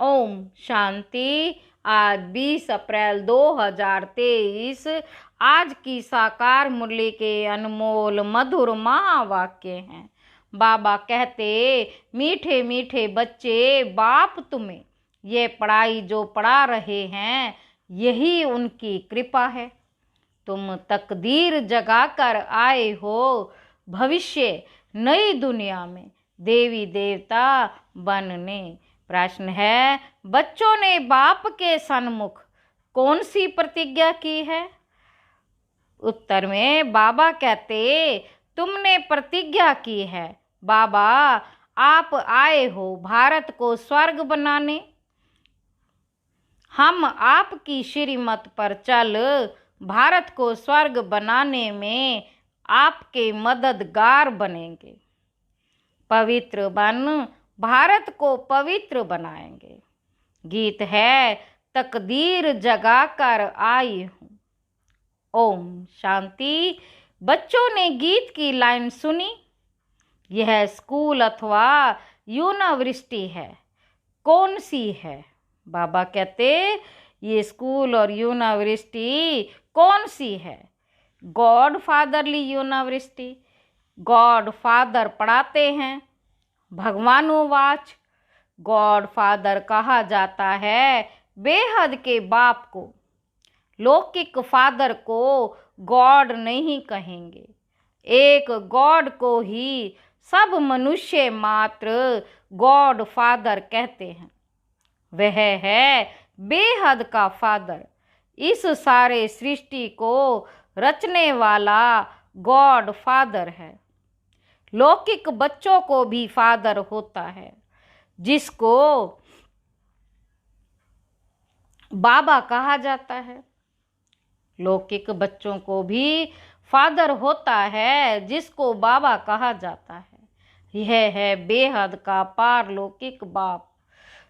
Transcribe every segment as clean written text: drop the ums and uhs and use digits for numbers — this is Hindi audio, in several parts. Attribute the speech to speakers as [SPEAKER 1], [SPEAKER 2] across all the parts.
[SPEAKER 1] ओम शांति। आज 20 अप्रैल 2023 आज की साकार मुरली के अनमोल मधुर महावाक्य हैं। बाबा कहते, मीठे मीठे बच्चे, बाप तुम्हें ये पढ़ाई जो पढ़ा रहे हैं यही उनकी कृपा है। तुम तकदीर जगा कर आए हो भविष्य नई दुनिया में देवी देवता बनने। प्रश्न है, बच्चों ने बाप के सन्मुख कौन सी प्रतिज्ञा की है? उत्तर में बाबा कहते, तुमने प्रतिज्ञा की है बाबा, आप आए हो भारत को स्वर्ग बनाने। हम आपकी श्रीमत पर चल भारत को स्वर्ग बनाने में आपके मददगार बनेंगे। पवित्र बन भारत को पवित्र बनाएंगे। गीत है, तकदीर जगा कर आई हूँ। ओम शांति। बच्चों ने गीत की लाइन सुनी। यह स्कूल अथवा यूनिवर्सिटी है, कौन सी है? बाबा कहते, ये स्कूल और यूनिवर्सिटी कौन सी है? God fatherly university. God father पढ़ाते हैं। भगवानुवाच। गॉड फादर कहा जाता है बेहद के बाप को। लौकिक फादर को गॉड नहीं कहेंगे। एक गॉड को ही सब मनुष्य मात्र गॉड फादर कहते हैं। वह है बेहद का फादर। इस सारे सृष्टि को रचने वाला गॉड फादर है। लौकिक बच्चों को भी फादर होता है, जिसको बाबा कहा जाता है। लौकिक बच्चों को भी फादर होता है, जिसको बाबा कहा जाता है। यह है बेहद का पारलौकिक बाप।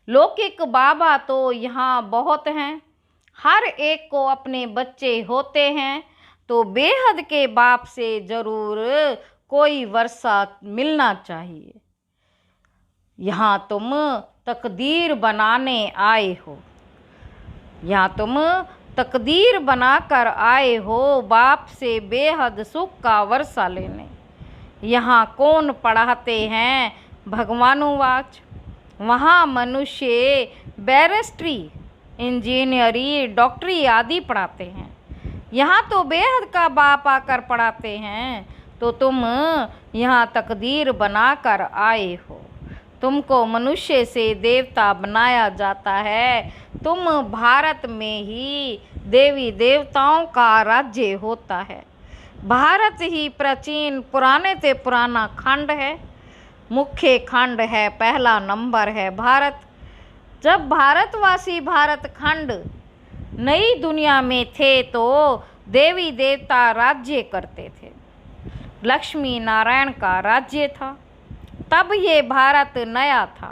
[SPEAKER 1] लौकिक बाबा तो यहाँ बहुत हैं। हर एक को अपने बच्चे होते हैं, तो बेहद के बाप से जरूर कोई वर्षा मिलना चाहिए। यहाँ तुम तकदीर बनाने आए हो। यहाँ तुम तकदीर बनाकर आए हो बाप से बेहद सुख का वर्षा लेने। यहाँ कौन पढ़ाते हैं? भगवानुवाच। वहाँ मनुष्य बैरिस्ट्री, इंजीनियरी, डॉक्टरी आदि पढ़ाते हैं। यहाँ तो बेहद का बाप आकर पढ़ाते हैं, तो तुम यहाँ तकदीर बनाकर आए हो। तुमको मनुष्य से देवता बनाया जाता है। तुम भारत में ही देवी देवताओं का राज्य होता है। भारत ही प्राचीन पुराने से पुराना खंड है। मुख्य खंड है, पहला नंबर है भारत। जब भारतवासी भारत खंड नई दुनिया में थे तो देवी देवता राज्य करते थे। लक्ष्मी नारायण का राज्य था। तब ये भारत नया था,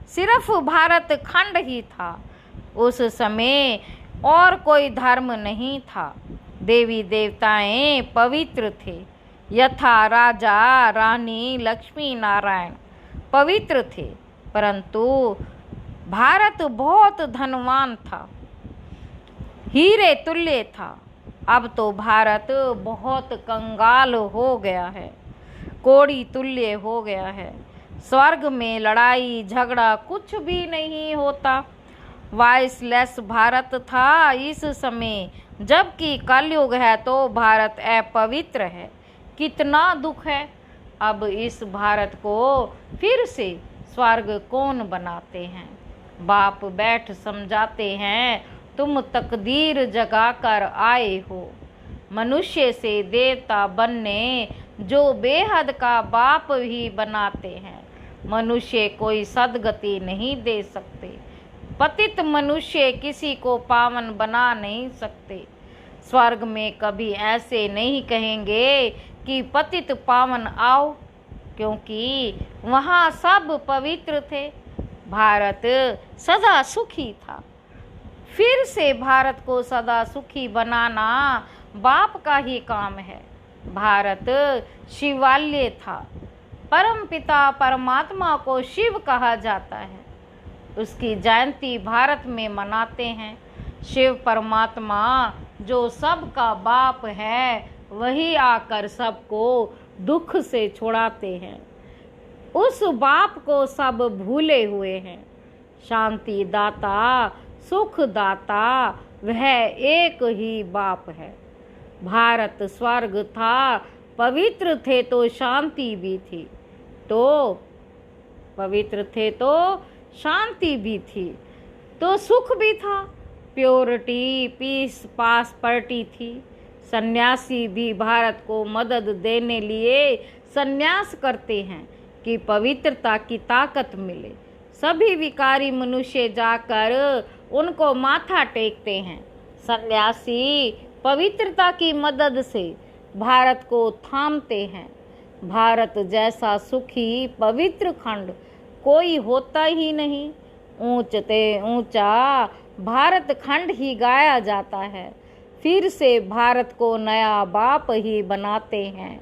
[SPEAKER 1] सिर्फ भारत खंड ही था। उस समय और कोई धर्म नहीं था। देवी देवताएं पवित्र थे, यथा राजा रानी लक्ष्मी नारायण पवित्र थे। परंतु भारत बहुत धनवान था, हीरे तुल्य था। अब तो भारत बहुत कंगाल हो गया है, कोड़ी तुल्य हो गया है। स्वर्ग में लड़ाई झगड़ा कुछ भी नहीं होता। वाइसलेस भारत था इस समय, जबकि कलयुग है तो भारत अपवित्र है। कितना दुख है। अब इस भारत को फिर से स्वर्ग कौन बनाते हैं? बाप बैठ समझाते हैं, तुम तकदीर जगा कर आए हो मनुष्य से देवता बनने, जो बेहद का बाप ही बनाते हैं। मनुष्य कोई सदगति नहीं दे सकते। पतित मनुष्य किसी को पावन बना नहीं सकते। स्वर्ग में कभी ऐसे नहीं कहेंगे कि पतित पावन आओ, क्योंकि वहाँ सब पवित्र थे। भारत सदा सुखी था। फिर से भारत को सदा सुखी बनाना बाप का ही काम है। भारत शिवालय था। परम पिता परमात्मा को शिव कहा जाता है। उसकी जयंती भारत में मनाते हैं। शिव परमात्मा जो सबका बाप है, वही आकर सबको दुख से छुड़ाते हैं। उस बाप को सब भूले हुए हैं। शांति दाता, सुख दाता, वह एक ही बाप है। भारत स्वर्ग था, पवित्र थे तो शांति भी थी, तो पवित्र थे तो शांति भी थी, तो सुख भी था। प्योरिटी, पीस, पासपर्टी थी। सन्यासी भी भारत को मदद देने लिए सन्यास करते हैं कि पवित्रता की ताकत मिले। सभी विकारी मनुष्य जाकर उनको माथा टेकते हैं। सन्यासी पवित्रता की मदद से भारत को थामते हैं। भारत जैसा सुखी पवित्र खंड कोई होता ही नहीं। ऊंचते ऊंचा भारत खंड ही गाया जाता है। फिर से भारत को नया बाप ही बनाते हैं।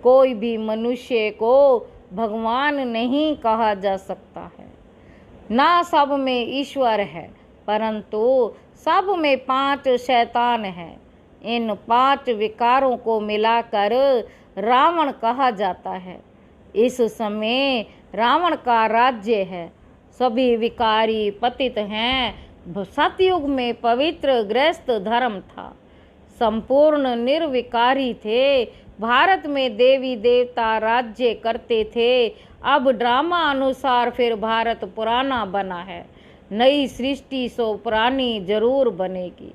[SPEAKER 1] कोई भी मनुष्य को भगवान नहीं कहा जा सकता है। ना सब में ईश्वर है, परंतु सब में 5 शैतान है। इन 5 विकारों को मिलाकर रावण कहा जाता है। इस समय रावण का राज्य है। सभी विकारी पतित हैं। सतयुग में पवित्र गृहस्थ धर्म था। संपूर्ण निर्विकारी थे। भारत में देवी देवता राज्य करते थे। अब ड्रामा अनुसार फिर भारत पुराना बना है। नई सृष्टि सो पुरानी जरूर बनेगी।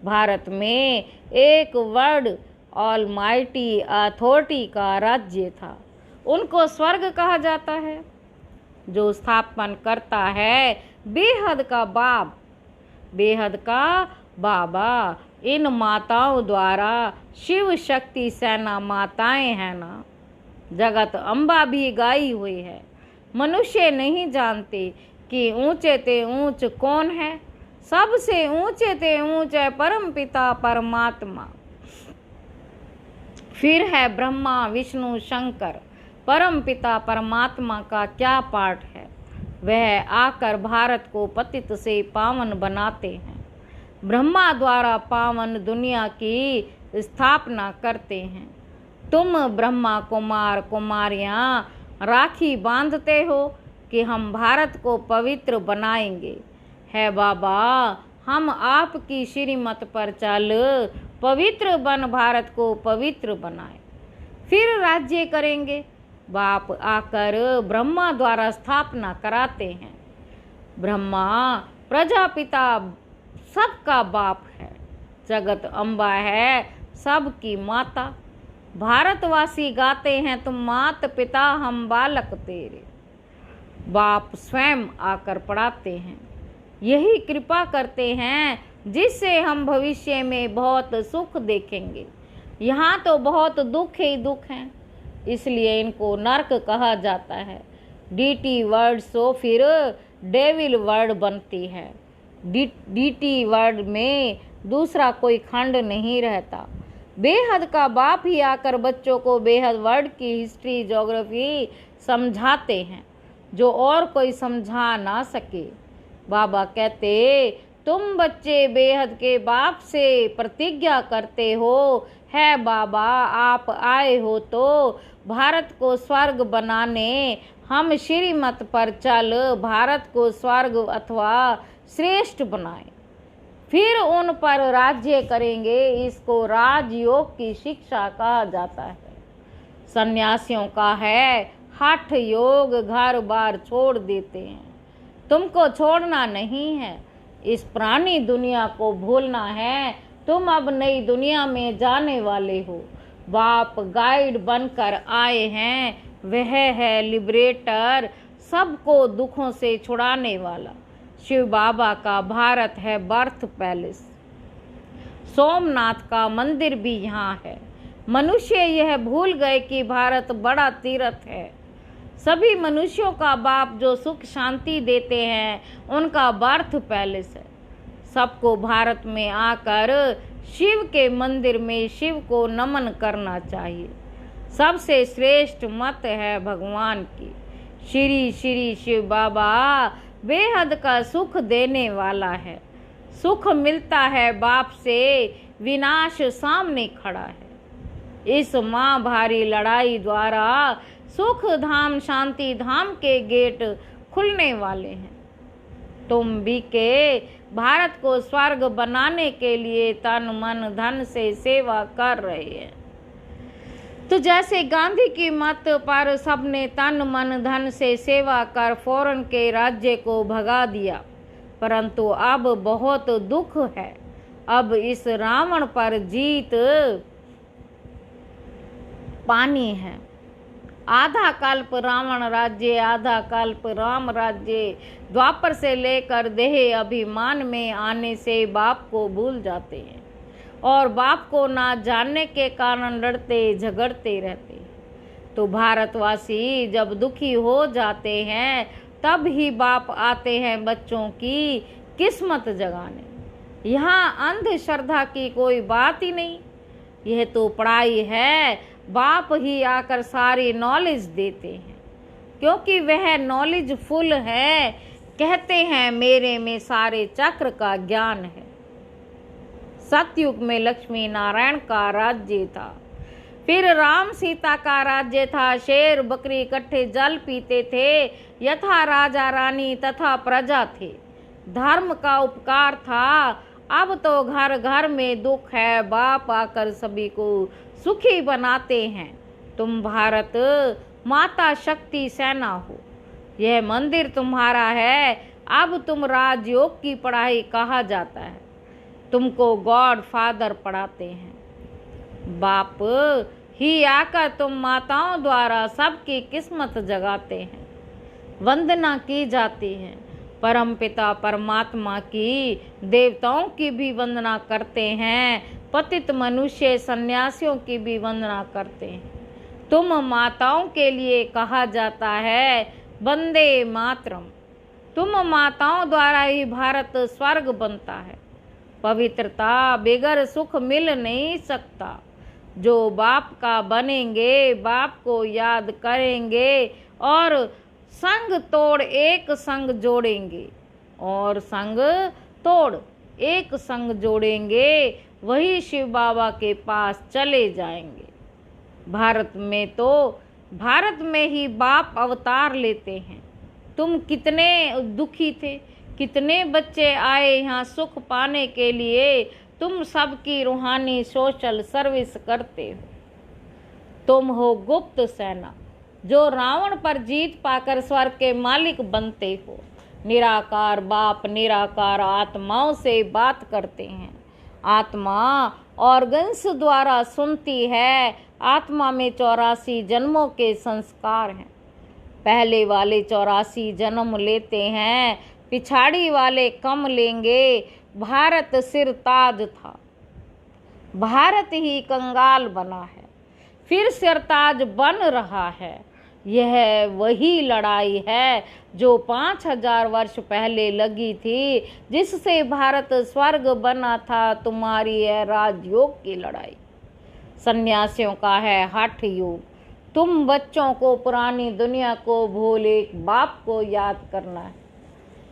[SPEAKER 1] भारत में एक वर्ड ऑलमाइटी अथॉरिटी का राज्य था। उनको स्वर्ग कहा जाता है। जो स्थापन करता है बेहद का बाप, बेहद का बाबा। इन माताओं द्वारा शिव शक्ति सेना माताएं हैं ना। जगत अम्बा भी गाई हुई है। मनुष्य नहीं जानते कि ऊंचे ते ऊंच कौन है। सबसे ऊंचे ते ऊंचे परम पिता परमात्मा। फिर है ब्रह्मा विष्णु शंकर। परम पिता परमात्मा का क्या पाठ है। वह आकर भारत को पतित से पावन बनाते हैं। ब्रह्मा द्वारा पावन दुनिया की स्थापना करते हैं। तुम ब्रह्मा कुमार कुमारियां राखी बांधते हो कि हम भारत को पवित्र बनाएंगे। है बाबा, हम आपकी श्रीमत पर चल पवित्र बन भारत को पवित्र बनाए, फिर राज्य करेंगे। बाप आकर ब्रह्मा द्वारा स्थापना कराते हैं। ब्रह्मा प्रजापिता सबका बाप है। जगत अम्बा है सबकी माता। भारतवासी गाते हैं तुम मात पिता हम बालक तेरे। बाप स्वयं आकर पढ़ाते हैं। यही कृपा करते हैं जिससे हम भविष्य में बहुत सुख देखेंगे। यहाँ तो बहुत दुख ही दुख हैं, इसलिए इनको नरक कहा जाता है। डीटी वर्ड सो फिर डेविल वर्ड बनती है। डीटी वर्ड में दूसरा कोई खंड नहीं रहता। बेहद का बाप ही आकर बच्चों को बेहद वर्ड की हिस्ट्री ज्योग्राफी समझाते हैं, जो और कोई समझा ना सके। बाबा कहते तुम बच्चे बेहद के बाप से प्रतिज्ञा करते हो। है बाबा, आप आए हो तो भारत को स्वर्ग बनाने। हम श्रीमत पर चल भारत को स्वर्ग अथवा श्रेष्ठ बनाए, फिर उन पर राज्य करेंगे। इसको राजयोग की शिक्षा कहा जाता है। सन्यासियों का है हठ योग, घर बार छोड़ देते हैं। तुमको छोड़ना नहीं है, इस पुरानी दुनिया को भूलना है। तुम अब नई दुनिया में जाने वाले हो। बाप गाइड बनकर आए हैं। वह है लिबरेटर, सबको दुखों से छुड़ाने वाला। शिव बाबा का भारत है बर्थ पैलेस। सोमनाथ का मंदिर भी यहाँ है। मनुष्य यह भूल गए कि भारत बड़ा तीर्थ है। सभी मनुष्यों का बाप जो सुख शांति देते हैं, उनका बर्थ पैलेस है। सबको भारत में आकर शिव के मंदिर में शिव को नमन करना चाहिए। सबसे श्रेष्ठ मत है भगवान की। श्री श्री शिव बाबा बेहद का सुख देने वाला है। सुख मिलता है बाप से, विनाश सामने खड़ा है। इस माँ भारी लड़ाई द्वारा सुख धाम शांति धाम के गेट खुलने वाले हैं। तुम भी के भारत को स्वर्ग बनाने के लिए तन मन धन से सेवा कर रहे हैं। तो जैसे गांधी की मत पर सबने तन मन धन से सेवा कर फौरन के राज्य को भगा दिया, परंतु अब बहुत दुख है। अब इस रावण पर जीत पानी है। आधा कल्प रावण राज्य, आधा कल्प राम राज्य। द्वापर से लेकर देह अभिमान में आने से बाप को भूल जाते हैं और बाप को ना जानने के कारण लड़ते झगड़ते रहते हैं। तो भारतवासी जब दुखी हो जाते हैं तब ही बाप आते हैं बच्चों की किस्मत जगाने। यहाँ अंधश्रद्धा की कोई बात ही नहीं, यह तो पढ़ाई है। बाप ही आकर सारी नॉलेज देते हैं, क्योंकि वह नॉलेज फुल है। कहते हैं मेरे में सारे चक्र का ज्ञान है। सतयुग में लक्ष्मी नारायण का राज्य था, फिर राम सीता का राज्य था। शेर बकरी इकट्ठे जल पीते थे, यथा राजा रानी तथा प्रजा थे। धर्म का उपकार था, अब तो घर घर में दुख है। बाप आकर सभी को सुखी बनाते हैं। तुम भारत माता शक्ति सेना हो, यह मंदिर तुम्हारा है। अब तुम राजयोग की पढ़ाई कहा जाता है, तुमको गॉड फादर पढ़ाते हैं। बाप ही आकर तुम माताओं द्वारा सबकी किस्मत जगाते हैं। वंदना की जाती है परमपिता परमात्मा की, देवताओं की भी वंदना करते हैं। पतित मनुष्य सन्यासियों की भी वंदना करते हैं। तुम माताओं के लिए कहा जाता है वंदे मातरम। तुम माताओं द्वारा ही भारत स्वर्ग बनता है। पवित्रता बिगर सुख मिल नहीं सकता। जो बाप का बनेंगे, बाप को याद करेंगे और संग तोड़ एक संग जोड़ेंगे, और संग तोड़ एक संग जोड़ेंगे, वही शिव बाबा के पास चले जाएंगे। भारत में ही बाप अवतार लेते हैं। तुम कितने दुखी थे, कितने बच्चे आए यहाँ सुख पाने के लिए। तुम सबकी रूहानी सोशल सर्विस करते हो। तुम हो गुप्त सेना, जो रावण पर जीत पाकर स्वर्ग के मालिक बनते हो। निराकार बाप निराकार आत्माओं से बात करते हैं। आत्मा ऑर्गन्स द्वारा सुनती है। आत्मा में 84 जन्मों के संस्कार हैं। पहले वाले 84 जन्म लेते हैं, पिछाड़ी वाले कम लेंगे। भारत सिर ताज था, भारत ही कंगाल बना है, फिर सिरताज बन रहा है। यह वही लड़ाई है जो 5000 वर्ष पहले लगी थी, जिससे भारत स्वर्ग बना था। तुम्हारी है राजयोग की लड़ाई, सन्यासियों का है हठ योग। तुम बच्चों को पुरानी दुनिया को भूल एक बाप को याद करना है।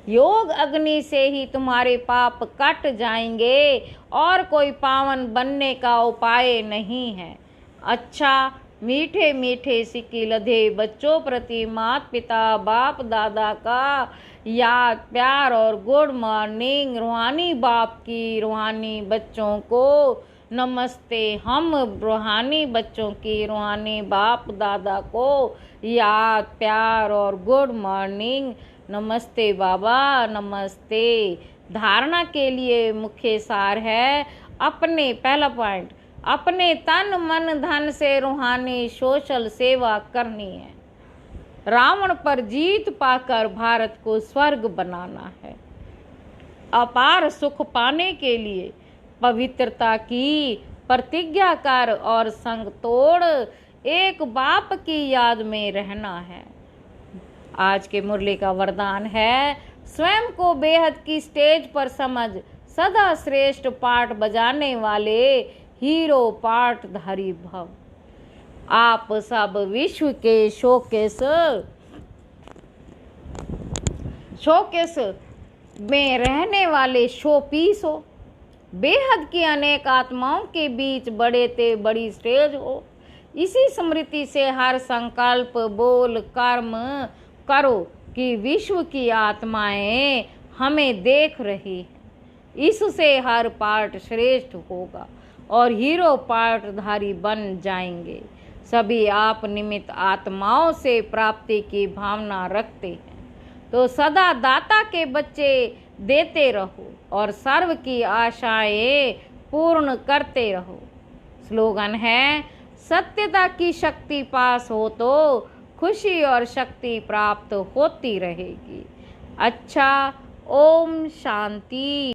[SPEAKER 1] योग अग्नि से ही तुम्हारे पाप कट जाएंगे और कोई पावन बनने का उपाय नहीं है। अच्छा, मीठे मीठे सिक्के लधे बच्चों प्रति माता पिता बाप दादा का याद प्यार और गुड मॉर्निंग। रूहानी बाप की रूहानी बच्चों को नमस्ते। हम रूहानी बच्चों की रूहानी बाप दादा को याद प्यार और गुड मॉर्निंग। नमस्ते बाबा, नमस्ते। धारणा के लिए मुख्य सार है अपने, पहला पॉइंट, अपने तन मन धन से रूहानी सोशल सेवा करनी है। रावण पर जीत पाकर भारत को स्वर्ग बनाना है। अपार सुख पाने के लिए पवित्रता की प्रतिज्ञा कर और संग तोड़ एक बाप की याद में रहना है। आज के मुरली का वरदान है, स्वयं को बेहद की स्टेज पर समझ, सदा श्रेष्ठ पाठ बजाने वाले हीरो पाठधारी भव। आप सब विश्व के शोकेस शोकेस में रहने वाले शो पीस हो, बेहद की अनेक आत्माओं के बीच बड़े ते बड़ी स्टेज हो। इसी स्मृति से हर संकल्प बोल कर्म करो कि विश्व की आत्माएं हमें देख रही हैं। इससे हर पार्ट श्रेष्ठ होगा और हीरो पार्टधारी बन जाएंगे। सभी आप निमित्त आत्माओं से प्राप्ति की भावना रखते हैं तो सदा दाता के बच्चे देते रहो और सर्व की आशाएं पूर्ण करते रहो। स्लोगन है, सत्यता की शक्ति पास हो तो खुशी और शक्ति प्राप्त होती रहेगी। अच्छा, ओम शांति।